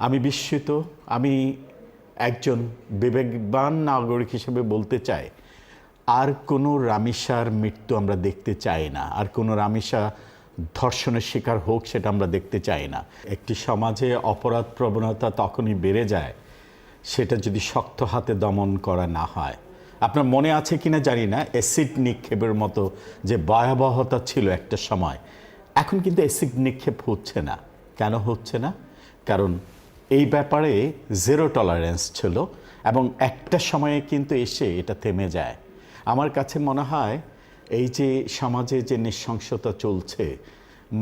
আমি বিস্মিত। আমি একজন বিবেকবান নাগরিক হিসেবে বলতে চাই, আর কোনো রামিসার মৃত্যু আমরা দেখতে চাই না, আর কোনো রামিসা ধর্ষণের শিকার হোক সেটা আমরা দেখতে চাই না। একটি সমাজে অপরাধ প্রবণতা তখনই বেড়ে যায় সেটা যদি শক্ত হাতে দমন করা না হয়। আপনার মনে আছে কিনা জানি না, অ্যাসিড নিক্ষেপের মতো যে ভয়াবহতা ছিল একটা সময়, এখন কিন্তু অ্যাসিড নিক্ষেপ হচ্ছে না। কেন হচ্ছে না? কারণ এই ব্যাপারে জিরো টলারেন্স ছিল এবং একটা সময়ে কিন্তু এসে এটা থেমে যায়। আমার কাছে মনে হয় এই যে সমাজে যে নৃশংসতা চলছে,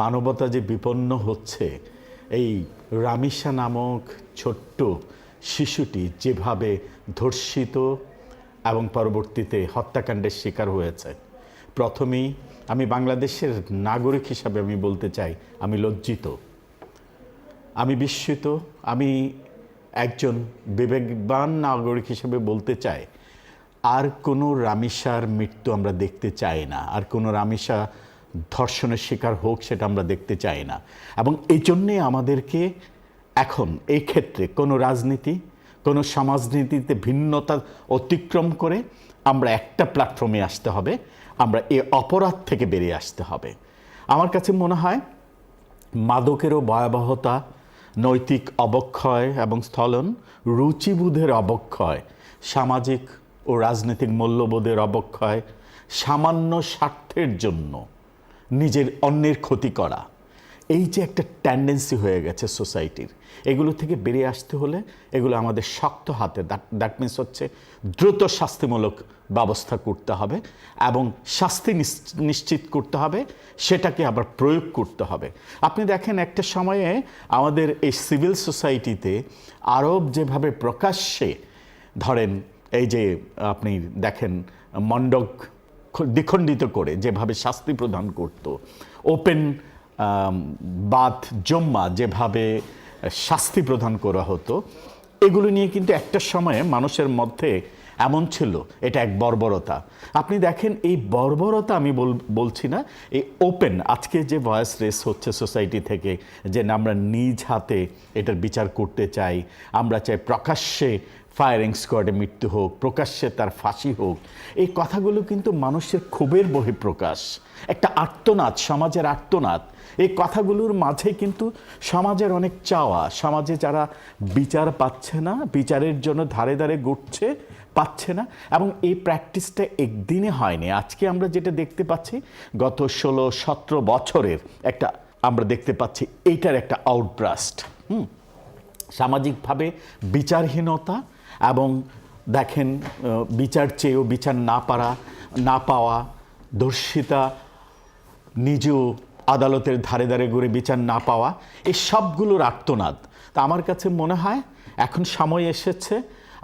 মানবতা যে বিপন্ন হচ্ছে, এই রামিসা নামক ছোট্ট শিশুটি যেভাবে ধর্ষিত এবং পরবর্তীতে হত্যাকাণ্ডের শিকার হয়েছে, প্রথমেই আমি বাংলাদেশের নাগরিক হিসাবে আমি বলতে চাই আমি লজ্জিত, আমি বিস্মিত। আমি একজন বিবেকবান নাগরিক হিসেবে বলতে চাই, আর কোনো রামিসার মৃত্যু আমরা দেখতে চাই না, আর কোনো রামিসা ধর্ষণের শিকার হোক সেটা আমরা দেখতে চাই না। এবং এই জন্যে আমাদেরকে এখন এই ক্ষেত্রে কোনো রাজনীতি, কোনো সমাজনীতিতে ভিন্নতা অতিক্রম করে আমরা একটা প্ল্যাটফর্মে আসতে হবে, আমরা এ অপরাধ থেকে বেরিয়ে আসতে হবে। আমার কাছে মনে হয় মাদকেরও ভয়াবহতা, নৈতিক অবক্ষয় এবং স্থলন, রুচিবোধের অবক্ষয়, সামাজিক ও রাজনৈতিক মূল্যবোধের অবক্ষয়, সামান্য স্বার্থের জন্য নিজের অন্যের ক্ষতি করা, এই যে একটা টেন্ডেন্সি হয়ে গেছে সোসাইটির, এগুলো থেকে বেরিয়ে আসতে হলে এগুলো আমাদের শক্ত হাতে, দ্যাট মিনস হচ্ছে দ্রুত শাস্তিমূলক ব্যবস্থা করতে হবে এবং শাস্তি নিশ্চিত করতে হবে, সেটাকে আবার প্রয়োগ করতে হবে। আপনি দেখেন একটা সময়ে আমাদের এই সিভিল সোসাইটিতে আরব যেভাবে প্রকাশ্যে ধরেন এই যে আপনি দেখেন মণ্ডক দ্বিখণ্ডিত করে যেভাবে শাস্তি প্রদান করত, ওপেন বাথ জম্মা যেভাবে শাস্তি প্রদান করা হতো, এগুলো নিয়ে কিন্তু একটা সময়ে মানুষের মধ্যে এমন ছিল এটা এক বর্বরতা। আপনি দেখেন এই বর্বরতা আমি বলছি না, এই ওপেন আজকে যে ভয়েস রেস হচ্ছে সোসাইটি থেকে যে না আমরা নিজ হাতে এটার বিচার করতে চাই, আমরা চাই প্রকাশ্যে ফায়ারিং স্কোয়াডে মৃত্যু হোক, প্রকাশ্যে তার ফাঁসি হোক, এই কথাগুলো কিন্তু মানুষের ক্ষোভের বহিঃপ্রকাশ, একটা আর্তনাদ, সমাজের আর্তনাদ। এই কথাগুলোর মাঝে কিন্তু সমাজের অনেক চাওয়া, সমাজে যারা বিচার পাচ্ছে না, বিচারের জন্য ধারে ধারে ঘুরছে, পাচ্ছে না। এবং এই প্র্যাকটিসটা একদিনে হয়নি। আজকে আমরা যেটা দেখতে পাচ্ছি গত 16-17 বছরের একটা আমরা দেখতে পাচ্ছি এইটার একটা আউটব্রাস্ট। সামাজিকভাবে বিচারহীনতা এবং দেখেন বিচার চেয়েও বিচার না পাওয়া, ধর্ষিতা নিজেও আদালতের ধারে ধারে ঘুরে বিচার না পাওয়া, এই সবগুলোর আর্তনাদ। তা আমার কাছে মনে হয় এখন সময় এসেছে,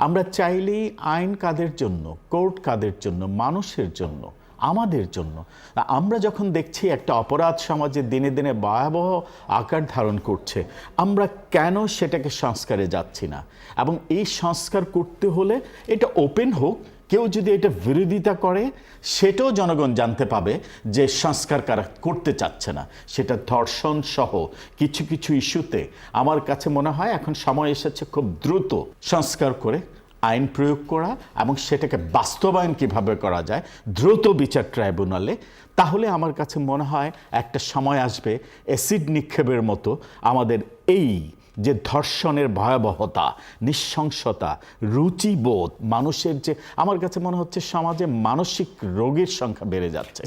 আমরা চাইলেই আইন কাদের জন্য, কোর্ট কাদের জন্য, মানুষের জন্য, আমাদের জন্য। আমরা যখন দেখছি একটা অপরাধ সমাজে দিনে দিনে ভয়াবহ আকার ধারণ করছে, আমরা কেন সেটাকে সংস্কারে যাচ্ছি না? এবং এই সংস্কার করতে হলে এটা ওপেন হোক, কেউ যদি এটা বিরোধিতা করে সেটাও জনগণ জানতে পাবে যে সংস্কার কারা করতে চাচ্ছে না। সেটা ধর্ষণ সহ কিছু কিছু ইস্যুতে আমার কাছে মনে হয় এখন সময় এসেছে খুব দ্রুত সংস্কার করে আইন প্রয়োগ করা এবং সেটাকে বাস্তবায়ন কিভাবে করা যায় দ্রুত বিচার ট্রাইব্যুনালে। তাহলে আমার কাছে মনে হয় একটা সময় আসবে অ্যাসিড নিক্ষেপের মতো আমাদের এই যে ধর্ষণের ভয়াবহতা, নৃশংসতা, রুচিবোধ, মানুষের যে আমার কাছে মনে হচ্ছে সমাজে মানসিক রোগের সংখ্যা বেড়ে যাচ্ছে।